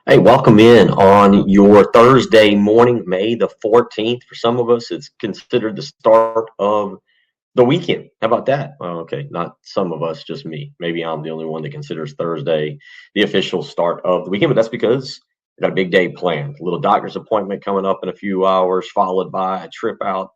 Hey, welcome in on your Thursday morning, May the 14th. For some of us, it's considered the start of the weekend. How about that? Well, okay, not some of us, just me. Maybe I'm the only one that considers Thursday the official start of the weekend, but that's because I got a big day planned. A little doctor's appointment coming up in a few hours, followed by a trip out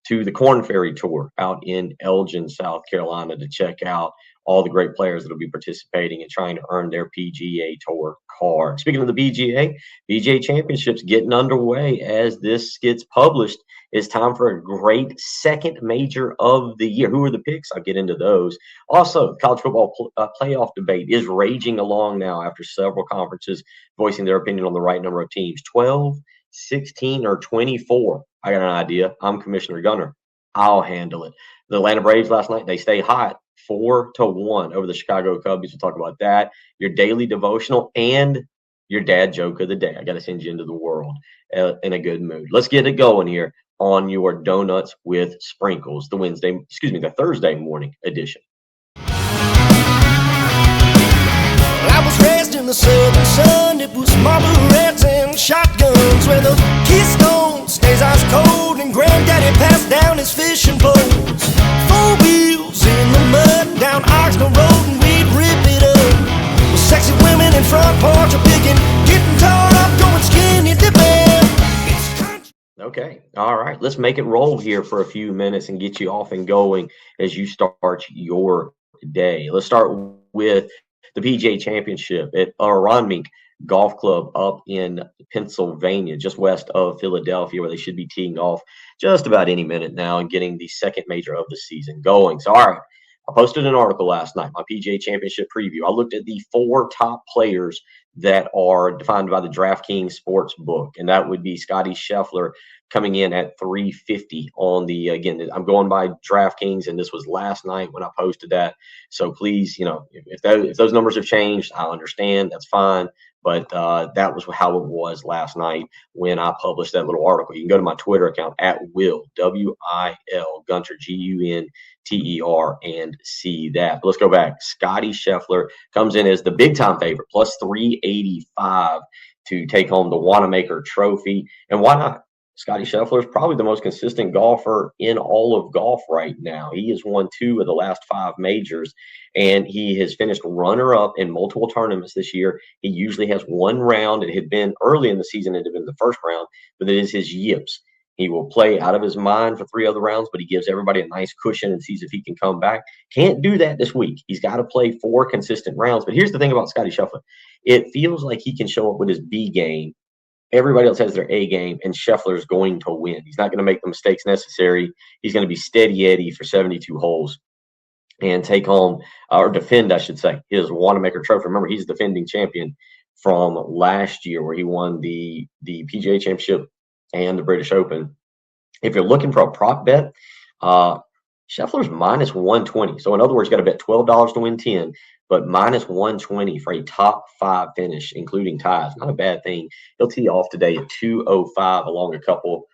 to the Corn Ferry Tour out in Elgin, South Carolina, to check out all the great players that will be participating and trying to earn their PGA Tour card. Speaking of the PGA Championship's getting underway as this gets published. It's time for a great second major of the year. Who are the picks? I'll get into those. Also, the college football playoff debate is raging along now after several conferences voicing their opinion on the right number of teams. 12, 16, or 24. I got an idea. I'm Commissioner Gunner. I'll handle it. The Atlanta Braves last night, they stay hot 4-1 over the Chicago Cubs. We'll talk about that. Your daily devotional and your dad joke of the day. I got to send you into the world in a good mood. Let's get it going here on your Donuts with Sprinkles, the Thursday morning edition. Well, I was raised in the southern sun. It was Marlboro Reds and shotguns, where the Keystone stays ice cold and Granddaddy passed down his fishing poles. 4 wheels in the mud down Oxnard Road, and we'd rip it up with sexy women in front porch a picking, getting torn up, going skinny dipping. Okay. All right. Let's make it roll here for a few minutes and get you off and going as you start your day. Let's start with the PGA Championship at Runmink Golf Club up in Pennsylvania, just west of Philadelphia, where they should be teeing off just about any minute now and getting the second major of the season going. So, all right. I posted an article last night, my PGA Championship preview. I looked at the 4 top players that are defined by the DraftKings sports book, and that would be Scotty Scheffler coming in at 350 on the, again, I'm going by DraftKings, and this was last night when I posted that. So please, if those numbers have changed, I understand. That's fine. But that was how it was last night when I published that little article. You can go to my Twitter account at Will, W-I-L, Gunter, G-U-N-T-E-R, and see that. But let's go back. Scotty Scheffler comes in as the big-time favorite, plus 385 to take home the Wanamaker Trophy. And why not? Scotty Scheffler is probably the most consistent golfer in all of golf right now. He has won 2 of the last 5 majors, and he has finished runner-up in multiple tournaments this year. He usually has one round. It had been early in the season. It had been the first round, but it is his yips. He will play out of his mind for 3 other rounds, but he gives everybody a nice cushion and sees if he can come back. Can't do that this week. He's got to play 4 consistent rounds. But here's the thing about Scotty Scheffler. It feels like he can show up with his B game. Everybody else has their A game, and Scheffler's going to win. He's not going to make the mistakes necessary. He's going to be steady Eddie for 72 holes and take home, or defend, I should say, his Wanamaker Trophy. Remember, he's the defending champion from last year where he won the PGA Championship and the British Open. If you're looking for a prop bet, Scheffler's minus 120. So in other words, you got to bet $12 to win 10, but minus 120 for a top 5 finish, including ties. Not a bad thing. He'll tee off today at 205 along with a couple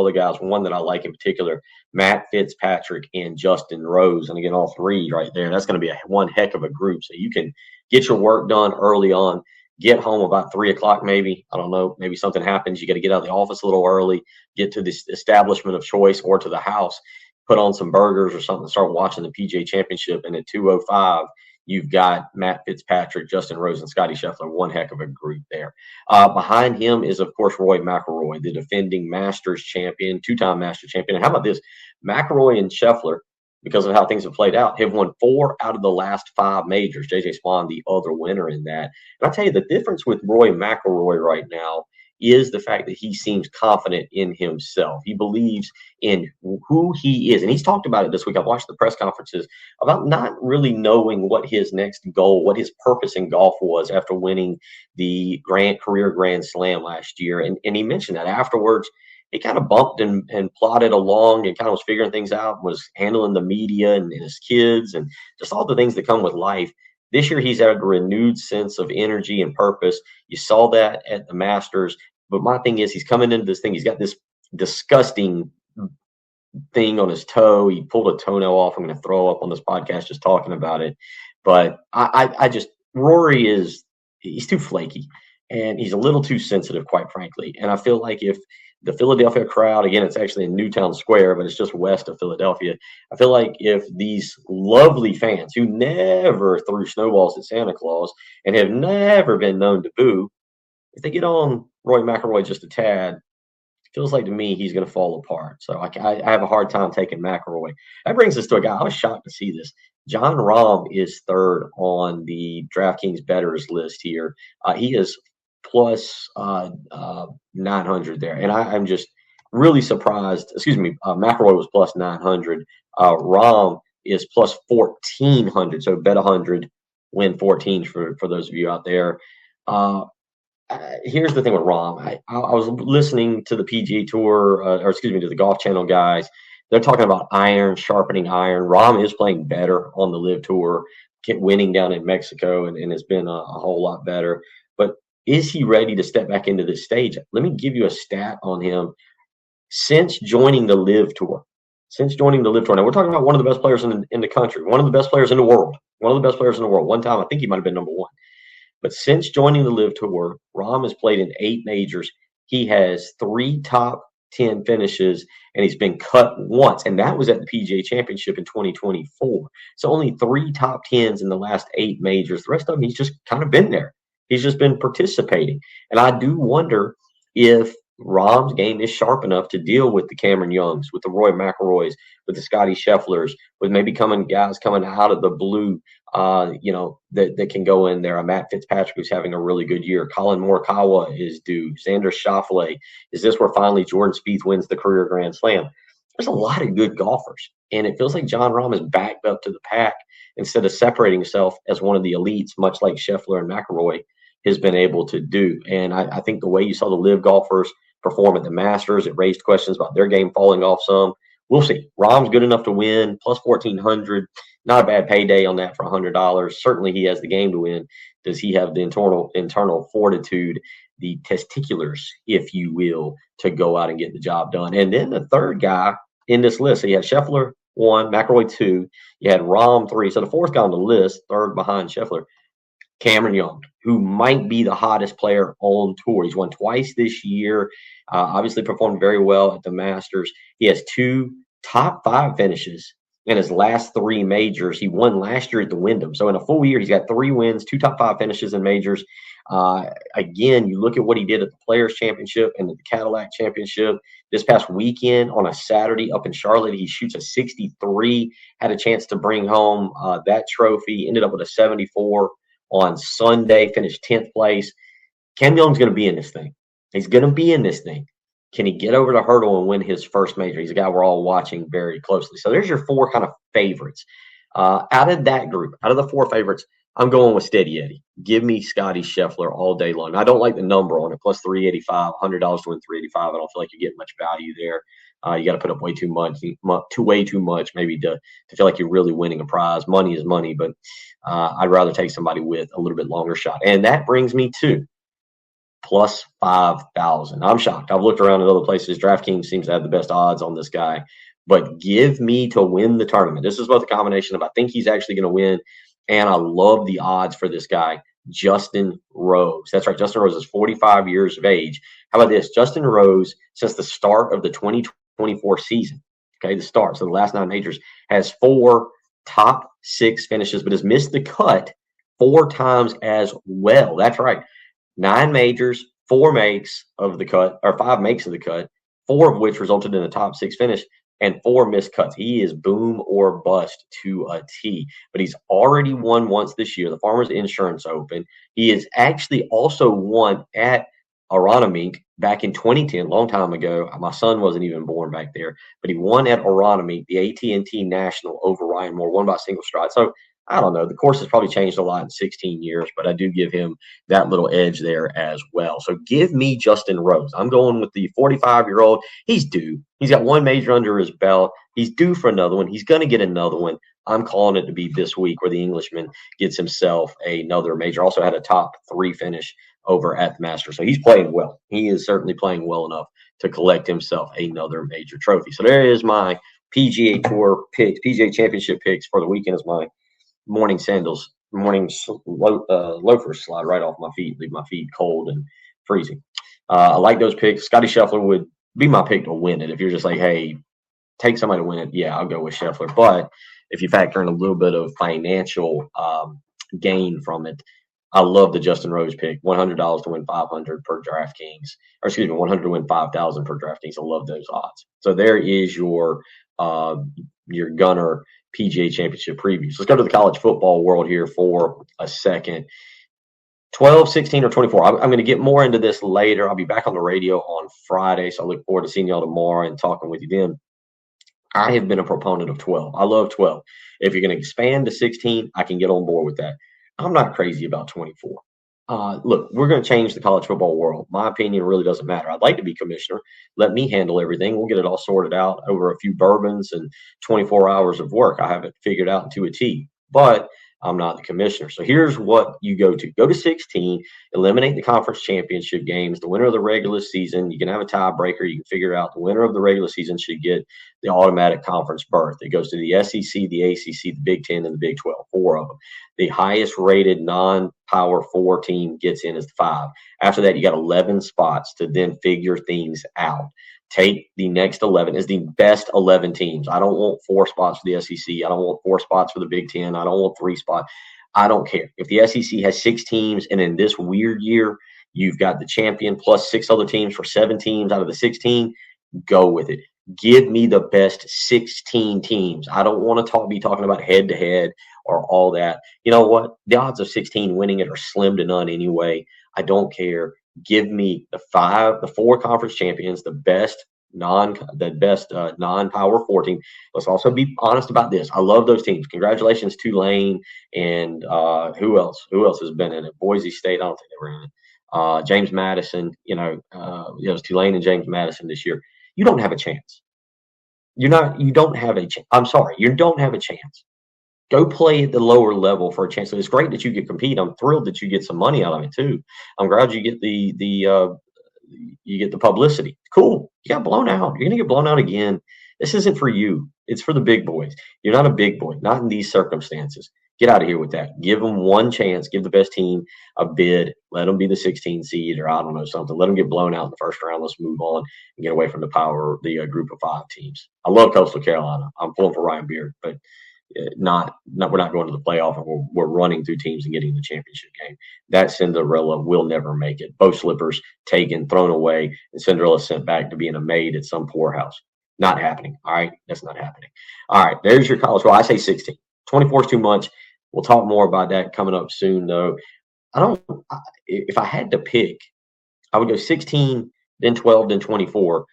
other guys. One that I like in particular, Matt Fitzpatrick and Justin Rose. And again, all 3 right there. That's going to be one heck of a group. So you can get your work done early on. Get home about 3 o'clock, maybe. I don't know. Maybe something happens. You got to get out of the office a little early, get to this establishment of choice or to the house, put on some burgers or something, start watching the PGA Championship. And at 205, you've got Matt Fitzpatrick, Justin Rose, and Scotty Scheffler. One heck of a group there. Behind him is, of course, Roy McIlroy, the defending Masters champion, 2-time Masters champion. And how about this? McIlroy and Scheffler, because of how things have played out, have won 4 out of the last 5 majors. J.J. Spaun, the other winner in that. And I'll tell you, the difference with Roy McIlroy right now is the fact that he seems confident in himself. He believes in who he is. And he's talked about it this week. I've watched the press conferences about not really knowing what his next goal, what his purpose in golf was after winning the career Grand Slam last year. And he mentioned that afterwards. He kind of bumped and plodded along and kind of was figuring things out, was handling the media and his kids and just all the things that come with life. This year, he's had a renewed sense of energy and purpose. You saw that at the Masters. But my thing is, he's coming into this thing. He's got this disgusting thing on his toe. He pulled a toenail off. I'm going to throw up on this podcast just talking about it. But Rory he's too flaky. and he's a little too sensitive, quite frankly. And I feel like if the Philadelphia crowd, again, it's actually in Newtown Square, but it's just west of Philadelphia. I feel like if these lovely fans who never threw snowballs at Santa Claus and have never been known to boo, if they get on Roy McIlroy just a tad, feels like to me he's going to fall apart. So I have a hard time taking McIlroy. That brings us to a guy. I was shocked to see this. Jon Rahm is third on the DraftKings bettors list here. He is plus 900 there, and I'm just really surprised. Excuse me, McIlroy was plus 900. Rahm is plus 1400. So bet 100, win 14 for those of you out there. Here's the thing with Rahm. I was listening to the PGA Tour, or excuse me, to the Golf Channel guys. They're talking about iron, sharpening iron. Rahm is playing better on the Live Tour, winning down in Mexico, and has been a whole lot better. But is he ready to step back into this stage? Let me give you a stat on him. Since joining the Live Tour, now we're talking about one of the best players in the country, one of the best players in the world, One time, I think he might have been number one. But since joining the Live Tour, Rahm has played in 8 majors. He has 3 top 10 finishes, and he's been cut once, and that was at the PGA Championship in 2024. So only 3 top 10s in the last 8 majors. The rest of them, he's just kind of been there. He's just been participating. And I do wonder if Rahm's game is sharp enough to deal with the Cameron Youngs, with the Roy McIlroys, with the Scotty Schefflers, with maybe guys coming out of the blue, that can go in there. Matt Fitzpatrick, who's having a really good year. Colin Morikawa is due. Xander Schauffele. Is this where finally Jordan Spieth wins the career Grand Slam? There's a lot of good golfers, and it feels like Jon Rahm is backed up to the pack instead of separating himself as one of the elites, much like Scheffler and McIlroy has been able to do. And I think the way you saw the Live golfers perform at the Masters, it raised questions about their game falling off some. We'll see. Rahm's good enough to win, plus 1,400. Not a bad payday on that for $100. Certainly he has the game to win. Does he have the internal fortitude, the testiculars, if you will, to go out and get the job done? And then the third guy in this list, so you had Scheffler 1, McIlroy 2, you had Rahm 3. So the fourth guy on the list, third behind Scheffler, Cameron Young, who might be the hottest player on tour. He's won twice this year, obviously performed very well at the Masters. He has 2 top 5 finishes in his last 3 majors. He won last year at the Wyndham. So in a full year, he's got 3 wins, 2 top 5 finishes in majors. Again, you look at what he did at the Players Championship and the Cadillac Championship this past weekend on a Saturday up in Charlotte. He shoots a 63, had a chance to bring home that trophy, ended up with a 74 on Sunday, finished 10th place. Cam Young's going to be in this thing. He's going to be in this thing. Can he get over the hurdle and win his first major? He's a guy we're all watching very closely. So there's your 4 kind of favorites. Out of that group, out of the 4 favorites, I'm going with Steady Eddie. Give me Scotty Scheffler all day long. I don't like the number on it, plus 385, $100 to win 385. I don't feel like you get much value there. You got to put up way too much, maybe to feel like you're really winning a prize. Money is money, but I'd rather take somebody with a little bit longer shot. And that brings me to plus 5,000. I'm shocked. I've looked around at other places. DraftKings seems to have the best odds on this guy. But give me to win the tournament. This is both a combination of I think he's actually going to win, and I love the odds for this guy, Justin Rose. That's right. Justin Rose is 45 years of age. How about this? Justin Rose, since the start of the 2024 season, okay, the start, so the last 9 majors, has 4 top 6 finishes, but has missed the cut 4 times as well. That's right. 9 majors, 4 makes of the cut, or 5 makes of the cut, 4 of which resulted in a top 6 finish, and 4 missed cuts. He is boom or bust to a T. But he's already won once this year, the Farmers Insurance Open. He has actually also won at Aronimink back in 2010, long time ago. My son wasn't even born back there, but he won at Aronimink, the AT&T National over Ryan Moore, won by single stride. So I don't know. The course has probably changed a lot in 16 years, but I do give him that little edge there as well. So give me Justin Rose. I'm going with the 45-year-old. He's due. He's got 1 major under his belt. He's due for another one. He's going to get another one. I'm calling it to be this week where the Englishman gets himself another major. Also had a top 3 finish over at the Masters. So he's playing well. He is certainly playing well enough to collect himself another major trophy. So there is my PGA Tour picks, PGA Championship picks for the weekend is my Morning Sandals morning loafers slide right off my feet, leave my feet cold and freezing. I like those picks. Scotty Scheffler would be my pick to win it. If you're just like, hey, take somebody to win it, yeah, I'll go with Scheffler. But if you factor in a little bit of financial gain from it, I love the Justin Rose pick. $100 to win 500 per DraftKings, or excuse me, 100 to win 5,000 per DraftKings. I love those odds. So there is your Gunner PGA Championship previews. Let's go to the college football world here for a second. 12, 16, or 24. I'm going to get more into this later. I'll be back on the radio on Friday, so I look forward to seeing y'all tomorrow and talking with you then. I have been a proponent of 12. I love 12. If you're going to expand to 16, I can get on board with that. I'm not crazy about 24. Look, we're going to change the college football world. My opinion really doesn't matter. I'd like to be commissioner. Let me handle everything. We'll get it all sorted out over a few bourbons and 24 hours of work. I have it figured out to a T. But I'm not the commissioner. So here's what you go to. Go to 16, eliminate the conference championship games. The winner of the regular season, you can have a tiebreaker. You can figure out the winner of the regular season should get the automatic conference berth. It goes to the SEC, the ACC, the Big 10, and the Big 12, 4 of them. The highest rated non-Power 4 team gets in as the 5. After that, you got 11 spots to then figure things out. Take the next 11 as the best 11 teams. I don't want 4 spots for the SEC. I don't want 4 spots for the Big 10. I don't want 3 spots. I don't care. If the SEC has 6 teams and in this weird year, you've got the champion plus 6 other teams for 7 teams out of the 16, go with it. Give me the best 16 teams. I don't want to be talking about head-to-head or all that. You know what? The odds of 16 winning it are slim to none anyway. I don't care. Give me the 4 conference champions, the best non-Power 4 team. Let's also be honest about this. I love those teams. Congratulations, Tulane and who else? Who else has been in it? Boise State. I don't think they were in it. James Madison. It was Tulane and James Madison this year. You don't have a chance. You don't have a chance. I'm sorry. You don't have a chance. Go play at the lower level for a chance. So it's great that you can compete. I'm thrilled that you get some money out of it too. I'm glad you get the publicity. Cool. You got blown out. You're gonna get blown out again. This isn't for you. It's for the big boys. You're not a big boy. Not in these circumstances. Get out of here with that. Give them one chance. Give the best team a bid. Let them be the 16 seed or I don't know something. Let them get blown out in the first round. Let's move on and get away from the group of 5 teams. I love Coastal Carolina. I'm pulling for Ryan Beard, but we're not going to the playoff, and we're running through teams and getting the championship game. That Cinderella will never make it. Both slippers taken, thrown away, and Cinderella sent back to being a maid at some poorhouse. Not happening. All right, that's not happening. All right, there's your college. Well, I say 16. 24 is too much. We'll talk more about that coming up soon, though. If I had to pick, I would go 16, then 12, then 24.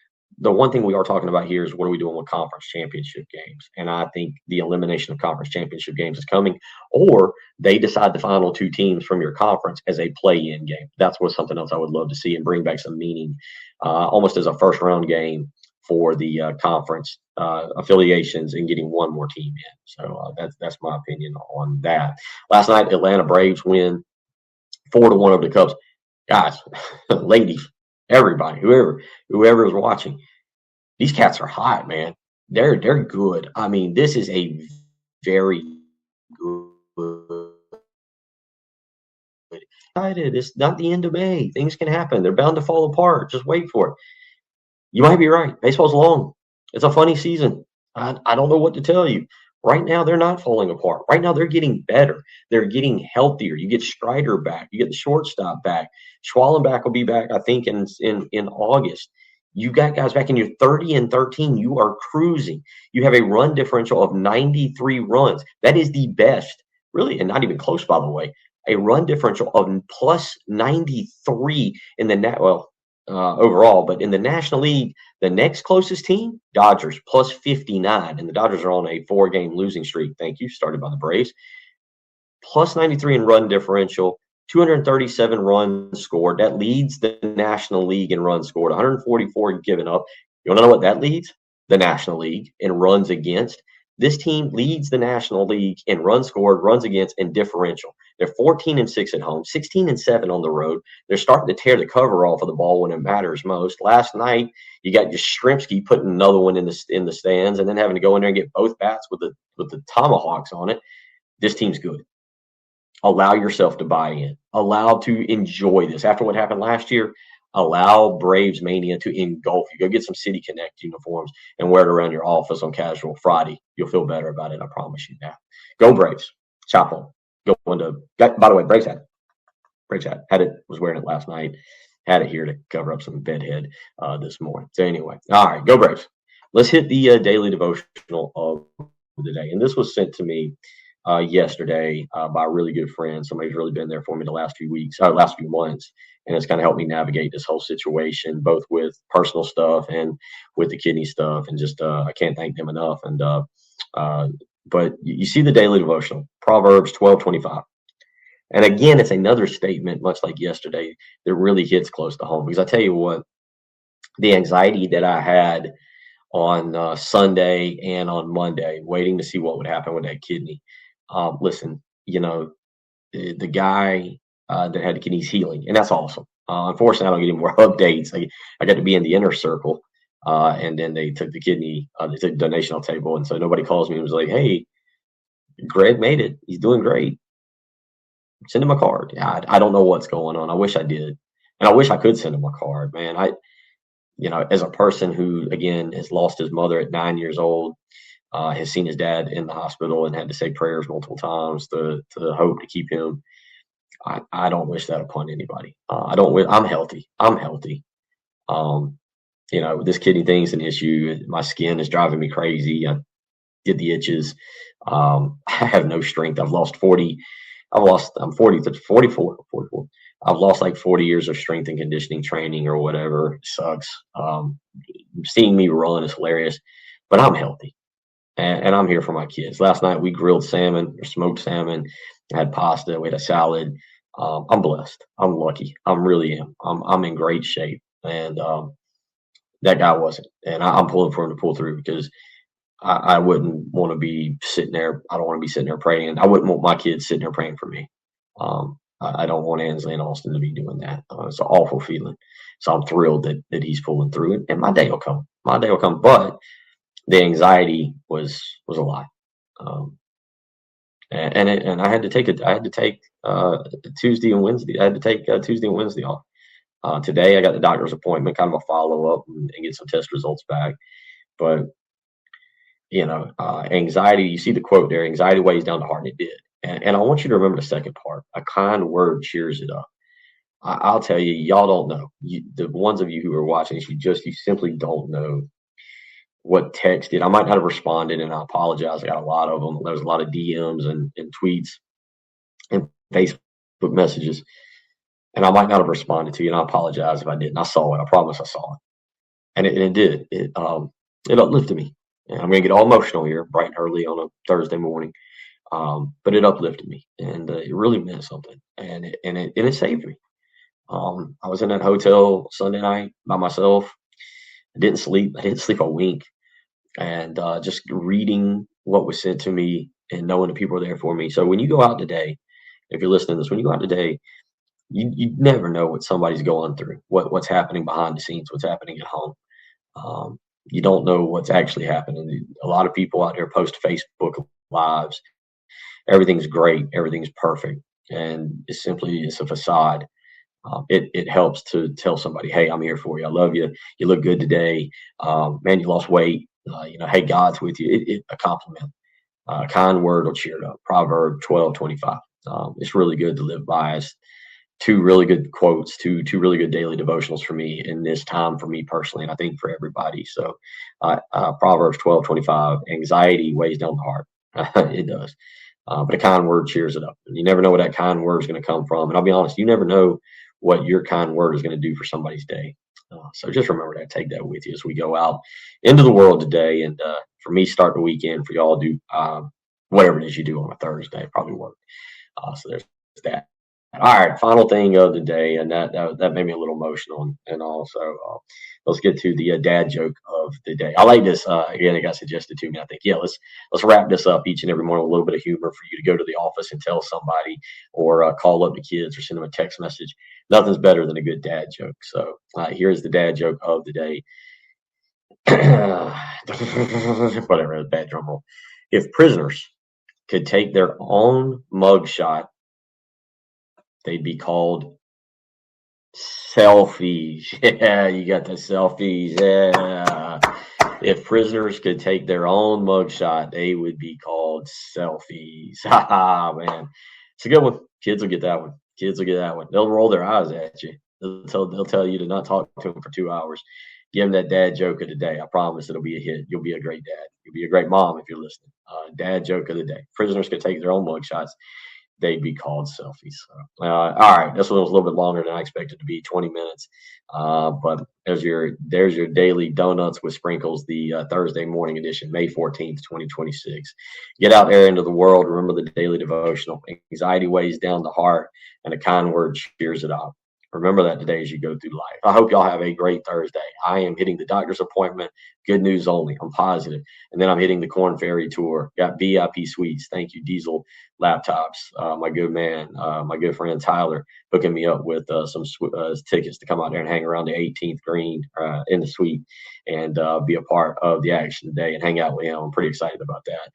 The one thing we are talking about here is what are we doing with conference championship games? And I think the elimination of conference championship games is coming, or they decide the final 2 teams from your conference as a play-in game. That's something else I would love to see and bring back some meaning, almost as a first-round game for the conference affiliations and getting one more team in. So that's my opinion on that. Last night, Atlanta Braves win 4-1 over the Cubs. Guys, ladies, everybody, whoever is watching, these cats are hot, man. They're good. I mean, this is a very good. It's not the end of May. Things can happen. They're bound to fall apart. Just wait for it. You might be right. Baseball's long. It's a funny season. I don't know what to tell you. Right now, they're not falling apart. Right now, they're getting better. They're getting healthier. You get Strider back. You get the shortstop back. Schwallenbach will be back, I think, in August. You got guys back in your 30-13. You are cruising. You have a run differential of 93 runs. That is the best, really, and not even close, by the way. A run differential of plus 93 in the overall, but in the National League, the next closest team, Dodgers, plus 59, and the Dodgers are on a 4-game losing streak. Thank you, started by the Braves. Plus 93 in run differential, 237 runs scored. That leads the National League in runs scored, 144 given up. You want to know what that leads? The National League in runs against. This team leads the National League in runs scored, runs against, and differential. They're 14-6 at home, 16-7 on the road. They're starting to tear the cover off of the ball when it matters most. Last night, you got Yastrzemski putting another one in the stands, and then having to go in there and get both bats with the tomahawks on it. This team's good. Allow yourself to buy in. Allow to enjoy this. After what happened last year, allow Braves mania to engulf you. Go get some City Connect uniforms and wear it around your office on casual Friday. You'll feel better about it. I promise you that. Go Braves. Chop on. Go into. By the way, Braves hat. Braves hat. Had it. Was wearing it last night. Had it here to cover up some bedhead this morning. So anyway, all right. Go Braves. Let's hit the daily devotional of the day, and this was sent to me yesterday by a really good friend. Somebody's really been there for me the last few weeks, last few months, and it's kind of helped me navigate this whole situation, both with personal stuff and with the kidney stuff. And just I can't thank them enough. And but you see the daily devotional, Proverbs 12:25. And again, it's another statement, much like yesterday, that really hits close to home. Because I tell you what, the anxiety that I had on Sunday and on Monday, waiting to see what would happen with that kidney. Listen, the guy that had the kidneys healing, and that's awesome. Unfortunately, I don't get any more updates. I got to be in the inner circle, and then they took the kidney, they took the donational table, and so nobody calls me and was like, "Hey, Greg made it. He's doing great. Send him a card." Yeah, I don't know what's going on. I wish I did, and I wish I could send him a card, man. As a person who again has lost his mother at 9 years old, has seen his dad in the hospital and had to say prayers multiple times to hope to keep him. I don't wish that upon anybody. I don't. I'm healthy. I'm healthy. This kidney thing is an issue. My skin is driving me crazy. I get the itches. I have no strength. I've lost 40. I'm 40 to 44. 44. I've lost like 40 years of strength and conditioning training or whatever. It sucks. Seeing me run is hilarious, but I'm healthy. And I'm here for my kids. Last night we grilled salmon or smoked salmon, had pasta, we had a salad. I'm blessed. I'm lucky. I really am. I'm in great shape. And that guy wasn't. And I'm pulling for him to pull through because I wouldn't want to be sitting there. I don't want to be sitting there praying. I wouldn't want my kids sitting there praying for me. I don't want Ansley and Austin to be doing that. It's an awful feeling. So I'm thrilled that he's pulling through it. And my day will come. My day will come. But the anxiety was a lot. And I had to take it. I had to take Tuesday and Wednesday. I had to take Tuesday and Wednesday off. Today I got the doctor's appointment, kind of a follow up, and get some test results back. But anxiety. You see the quote there: "Anxiety weighs down the heart," and it did. And I want you to remember the second part: a kind word cheers it up. I'll tell you, y'all don't know. The ones of you who are watching this, you simply don't know what text did. I might not have responded, and I apologize. I got a lot of them. There was a lot of DMs and tweets and Facebook messages, and I might not have responded to you, and I apologize if I didn't. I saw it. I promise I saw it, and it did. It uplifted me. And I'm gonna get all emotional here, bright and early on a Thursday morning, but it uplifted me, and it really meant something, and it saved me. I was in that hotel Sunday night by myself. I didn't sleep. I didn't sleep a wink. And just reading what was sent to me and knowing the people are there for me. So when you go out today, if you're listening to this, when you go out today, you never know what somebody's going through, what's happening behind the scenes, what's happening at home. You don't know what's actually happening. A lot of people out there post Facebook lives. Everything's great. Everything's perfect. And it's a facade. It helps to tell somebody, "Hey, I'm here for you. I love you. You look good today. Man, you lost weight. Hey, God's with you." A compliment, a kind word will cheer it up. Proverbs 12:25. It's really good to live by. It's two really good quotes, two really good daily devotionals for me in this time for me personally, and I think for everybody. So, Proverbs 12:25. Anxiety weighs down the heart. It does. But a kind word cheers it up. And you never know where that kind word is going to come from. And I'll be honest, you never know what your kind word is going to do for somebody's day. So just remember that. Take that with you as we go out into the world today. And for me, start the weekend. For y'all, do whatever it is you do on a Thursday. Probably work. So there's that. All right, final thing of the day, and that made me a little emotional, and also let's get to the dad joke of the day. I like this. Again, it got suggested to me. I think, yeah, let's wrap this up each and every morning with a little bit of humor for you to go to the office and tell somebody, or call up the kids or send them a text message. Nothing's better than a good dad joke. So here's the dad joke of the day. Whatever, bad drum roll. If prisoners could take their own mugshot they'd be called selfies. Yeah, you got the selfies. Yeah. If prisoners could take their own mugshot, they would be called selfies. Ha man. It's a good one. Kids will get that one. Kids will get that one. They'll roll their eyes at you. They'll tell you to not talk to them for 2 hours. Give them that dad joke of the day. I promise it'll be a hit. You'll be a great dad. You'll be a great mom if you're listening. Dad joke of the day. Prisoners could take their own mugshots, they'd be called selfies. So, all right, this one was a little bit longer than I expected to be, 20 minutes. But there's your daily donuts with sprinkles, the Thursday morning edition, May 14th, 2026. Get out there into the world. Remember the daily devotional. Anxiety weighs down the heart, and a kind word cheers it up. Remember that today as you go through life. I hope y'all have a great Thursday. I am hitting the doctor's appointment. Good news only. I'm positive. And then I'm hitting the Corn Ferry Tour. Got VIP suites. Thank you, Diesel Laptops. My good man, my good friend Tyler, hooking me up with some tickets to come out there and hang around the 18th green in the suite and be a part of the action today and hang out with him. I'm pretty excited about that.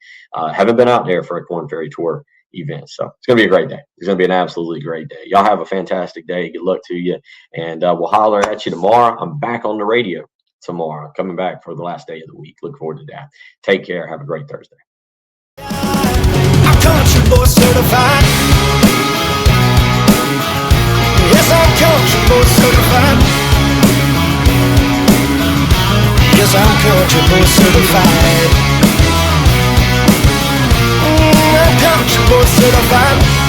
Haven't been out there for a Corn Ferry Tour event. So it's going to be a great day. It's going to be an absolutely great day. Y'all have a fantastic day. Good luck to you. And we'll holler at you tomorrow. I'm back on the radio tomorrow, coming back for the last day of the week. Look forward to that. Take care. Have a great Thursday. I'm country boy certified. Yes, I'm country boy certified. Yes, I'm country boy certified. I'm country boy certified.